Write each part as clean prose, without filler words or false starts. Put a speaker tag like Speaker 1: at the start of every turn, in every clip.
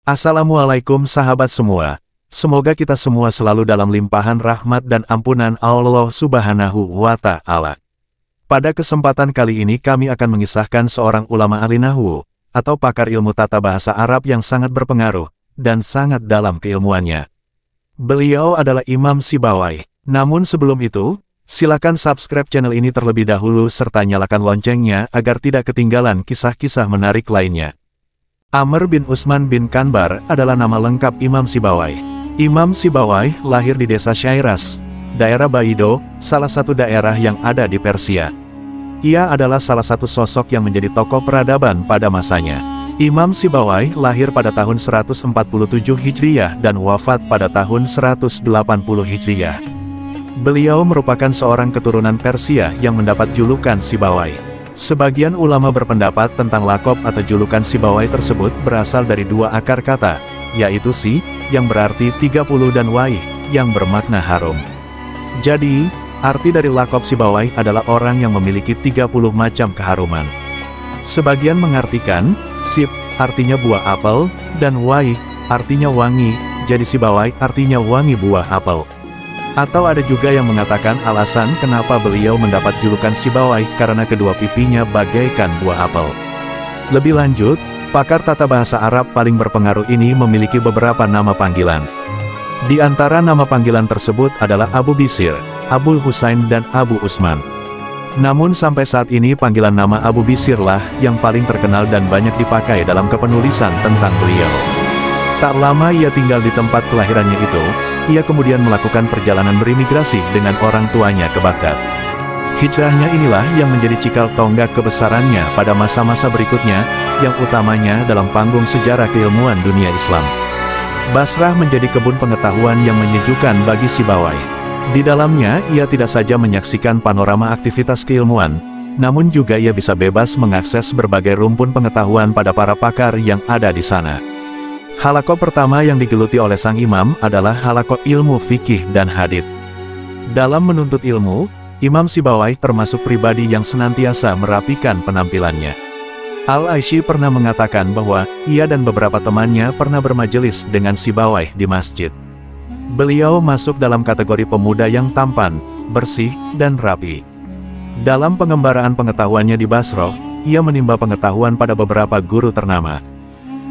Speaker 1: Assalamualaikum sahabat semua. Semoga kita semua selalu dalam limpahan rahmat dan ampunan Allah Subhanahu wa Ta'ala. Pada kesempatan kali ini kami akan mengisahkan seorang ulama ahli nahwu, atau pakar ilmu tata bahasa Arab yang sangat berpengaruh, dan sangat dalam keilmuannya. Beliau adalah Imam Sibawayh. Namun sebelum itu, silakan subscribe channel ini terlebih dahulu serta nyalakan loncengnya agar tidak ketinggalan kisah-kisah menarik lainnya. Amr bin Usman bin Kanbar adalah nama lengkap Imam Sibawayh. Imam Sibawayh lahir di desa Syairas, daerah Baido, salah satu daerah yang ada di Persia. Ia adalah salah satu sosok yang menjadi tokoh peradaban pada masanya. Imam Sibawayh lahir pada tahun 147 Hijriyah dan wafat pada tahun 180 Hijriyah. Beliau merupakan seorang keturunan Persia yang mendapat julukan Sibawayh. Sebagian ulama berpendapat tentang lakop atau julukan Sibawayh tersebut berasal dari dua akar kata, yaitu Si, yang berarti 30 dan Wayh, yang bermakna harum. Jadi, arti dari lakop Sibawayh adalah orang yang memiliki 30 macam keharuman. Sebagian mengartikan, Sib, artinya buah apel, dan Wayh, artinya wangi, jadi Sibawayh artinya wangi buah apel. Atau ada juga yang mengatakan alasan kenapa beliau mendapat julukan Sibawayh karena kedua pipinya bagaikan buah apel. Lebih lanjut, pakar tata bahasa Arab paling berpengaruh ini memiliki beberapa nama panggilan. Di antara nama panggilan tersebut adalah Abu Bisir, Abul Husain dan Abu Usman. Namun sampai saat ini panggilan nama Abu Bisirlah yang paling terkenal dan banyak dipakai dalam kepenulisan tentang beliau. Tak lama ia tinggal di tempat kelahirannya itu, ia kemudian melakukan perjalanan berimigrasi dengan orang tuanya ke Baghdad. Hijrahnya inilah yang menjadi cikal tonggak kebesarannya pada masa-masa berikutnya, yang utamanya dalam panggung sejarah keilmuan dunia Islam. Basrah menjadi kebun pengetahuan yang menyejukkan bagi Sibawayh. Di dalamnya, ia tidak saja menyaksikan panorama aktivitas keilmuan, namun juga ia bisa bebas mengakses berbagai rumpun pengetahuan pada para pakar yang ada di sana. Halaqah pertama yang digeluti oleh sang imam adalah halaqah ilmu fikih dan hadits. Dalam menuntut ilmu, Imam Sibawayh termasuk pribadi yang senantiasa merapikan penampilannya. Al-Aisy pernah mengatakan bahwa ia dan beberapa temannya pernah bermajelis dengan Sibawayh di masjid. Beliau masuk dalam kategori pemuda yang tampan, bersih, dan rapi. Dalam pengembaraan pengetahuannya di Basrah, ia menimba pengetahuan pada beberapa guru ternama.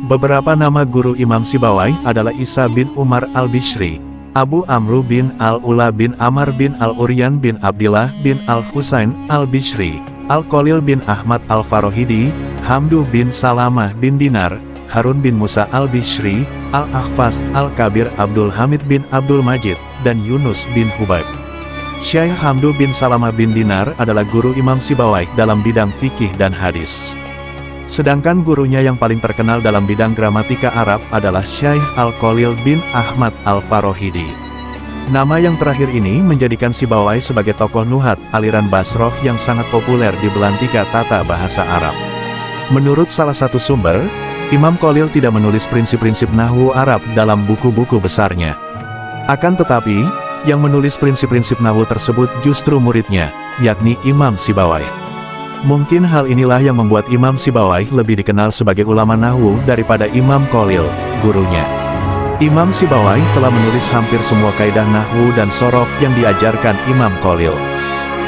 Speaker 1: Beberapa nama guru Imam Sibawayh adalah Isa bin Umar al-Bishri, Abu Amru bin al-Ula bin Amar bin al-Uryan bin Abdillah bin al-Husain al-Bishri, Al-Qalil bin Ahmad al-Farohidi, Hamdu bin Salamah bin Dinar, Harun bin Musa al-Bishri, Al-Ahfaz al-Kabir Abdul Hamid bin Abdul Majid, dan Yunus bin Hubayb. Syekh Hamdu bin Salamah bin Dinar adalah guru Imam Sibawayh dalam bidang fikih dan hadis. Sedangkan gurunya yang paling terkenal dalam bidang gramatika Arab adalah Syekh Al-Qalil bin Ahmad al-Farohidi. Nama yang terakhir ini menjadikan Sibawayh sebagai tokoh nuhat aliran Basrah yang sangat populer di belantika tata bahasa Arab. Menurut salah satu sumber, Imam Qalil tidak menulis prinsip-prinsip nahwu Arab dalam buku-buku besarnya. Akan tetapi, yang menulis prinsip-prinsip nahwu tersebut justru muridnya, yakni Imam Sibawayh. Mungkin hal inilah yang membuat Imam Sibawayh lebih dikenal sebagai ulama nahwu daripada Imam Qalil, gurunya. Imam Sibawayh telah menulis hampir semua kaidah nahwu dan sorof yang diajarkan Imam Qalil.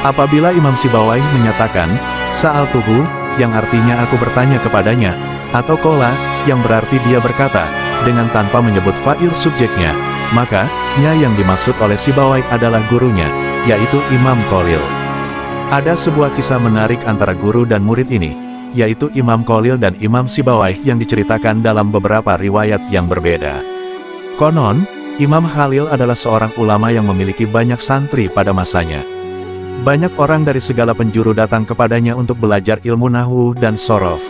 Speaker 1: Apabila Imam Sibawayh menyatakan, Sa'altuhu, yang artinya aku bertanya kepadanya, atau Qola, yang berarti dia berkata, dengan tanpa menyebut fa'il subjeknya, maka, nya yang dimaksud oleh Sibawayh adalah gurunya, yaitu Imam Qalil. Ada sebuah kisah menarik antara guru dan murid ini, yaitu Imam Qalil dan Imam Sibawayh yang diceritakan dalam beberapa riwayat yang berbeda. Konon, Imam Khalil adalah seorang ulama yang memiliki banyak santri pada masanya. Banyak orang dari segala penjuru datang kepadanya untuk belajar ilmu nahwu dan sorof.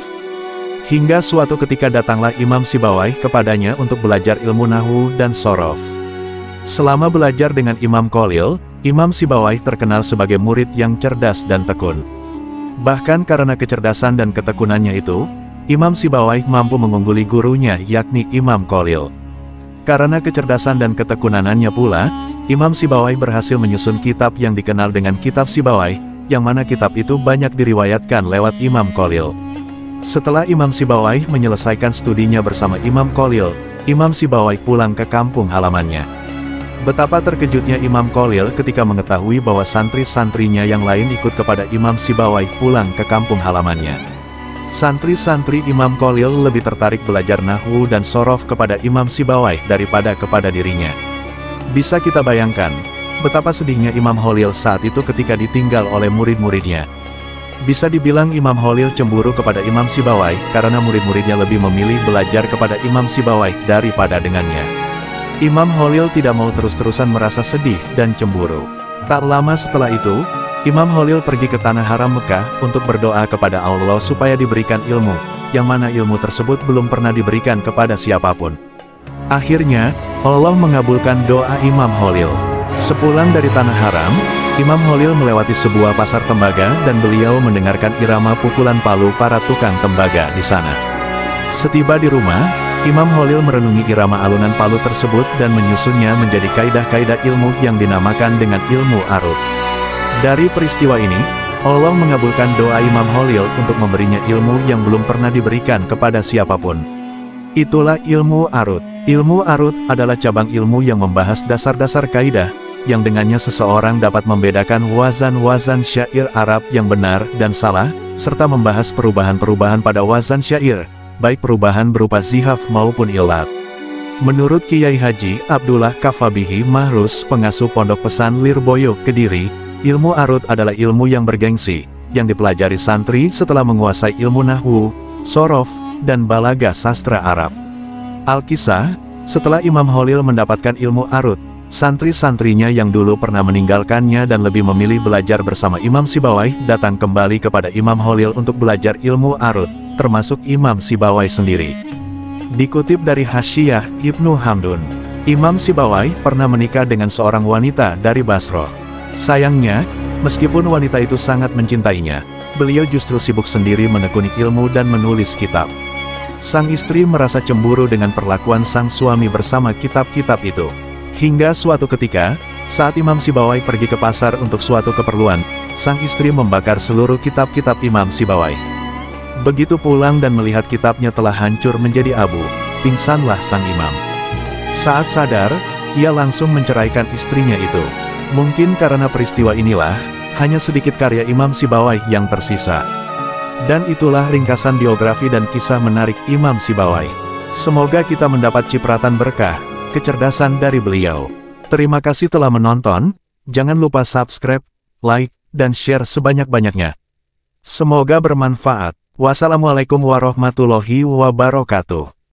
Speaker 1: Hingga suatu ketika datanglah Imam Sibawayh kepadanya untuk belajar ilmu nahwu dan sorof. Selama belajar dengan Imam Qalil, Imam Sibawayh terkenal sebagai murid yang cerdas dan tekun. Bahkan karena kecerdasan dan ketekunannya itu, Imam Sibawayh mampu mengungguli gurunya yakni Imam Qalil. Karena kecerdasan dan ketekunanannya pula, Imam Sibawayh berhasil menyusun kitab yang dikenal dengan Kitab Sibawayh, yang mana kitab itu banyak diriwayatkan lewat Imam Qalil. Setelah Imam Sibawayh menyelesaikan studinya bersama Imam Qalil, Imam Sibawayh pulang ke kampung halamannya. Betapa terkejutnya Imam Khalil ketika mengetahui bahwa santri-santrinya yang lain ikut kepada Imam Sibawayh pulang ke kampung halamannya. Santri-santri Imam Khalil lebih tertarik belajar nahwu dan sorof kepada Imam Sibawayh daripada kepada dirinya. Bisa kita bayangkan, betapa sedihnya Imam Khalil saat itu ketika ditinggal oleh murid-muridnya. Bisa dibilang Imam Khalil cemburu kepada Imam Sibawayh karena murid-muridnya lebih memilih belajar kepada Imam Sibawayh daripada dengannya. Imam Khalil tidak mau terus-terusan merasa sedih dan cemburu. Tak lama setelah itu, Imam Khalil pergi ke tanah haram Mekah untuk berdoa kepada Allah supaya diberikan ilmu, yang mana ilmu tersebut belum pernah diberikan kepada siapapun. Akhirnya, Allah mengabulkan doa Imam Khalil. Sepulang dari tanah haram, Imam Khalil melewati sebuah pasar tembaga dan beliau mendengarkan irama pukulan palu para tukang tembaga di sana. Setiba di rumah, Imam Khalil merenungi irama alunan palu tersebut dan menyusunnya menjadi kaidah-kaidah ilmu yang dinamakan dengan ilmu arut. Dari peristiwa ini, Allah mengabulkan doa Imam Khalil untuk memberinya ilmu yang belum pernah diberikan kepada siapapun. Itulah ilmu arut. Ilmu arut adalah cabang ilmu yang membahas dasar-dasar kaidah, yang dengannya seseorang dapat membedakan wazan-wazan syair Arab yang benar dan salah, serta membahas perubahan-perubahan pada wazan syair, baik perubahan berupa zihaf maupun ilat. Menurut Kiai Haji Abdullah Kafabihi Mahrus, pengasuh Pondok Pesan Lirboyo, Kediri, ilmu arut adalah ilmu yang bergengsi, yang dipelajari santri setelah menguasai ilmu nahwu, sorof, dan balaga sastra Arab. Al-Kisah, setelah Imam Khalil mendapatkan ilmu arut, santri-santrinya yang dulu pernah meninggalkannya dan lebih memilih belajar bersama Imam Sibawayh datang kembali kepada Imam Khalil untuk belajar ilmu arut, termasuk Imam Sibawayh sendiri. Dikutip dari Hasyiah Ibnu Hamdun, Imam Sibawayh pernah menikah dengan seorang wanita dari Basra. Sayangnya, meskipun wanita itu sangat mencintainya, beliau justru sibuk sendiri menekuni ilmu dan menulis kitab. Sang istri merasa cemburu dengan perlakuan sang suami bersama kitab-kitab itu. Hingga suatu ketika, saat Imam Sibawayh pergi ke pasar untuk suatu keperluan, sang istri membakar seluruh kitab-kitab Imam Sibawayh. Begitu pulang dan melihat kitabnya telah hancur menjadi abu, pingsanlah sang imam. Saat sadar, ia langsung menceraikan istrinya itu. Mungkin karena peristiwa inilah, hanya sedikit karya Imam Sibawayh yang tersisa. Dan itulah ringkasan biografi dan kisah menarik Imam Sibawayh. Semoga kita mendapat cipratan berkah, kecerdasan dari beliau. Terima kasih telah menonton, jangan lupa subscribe, like, dan share sebanyak-banyaknya. Semoga bermanfaat. Wassalamualaikum warahmatullahi wabarakatuh.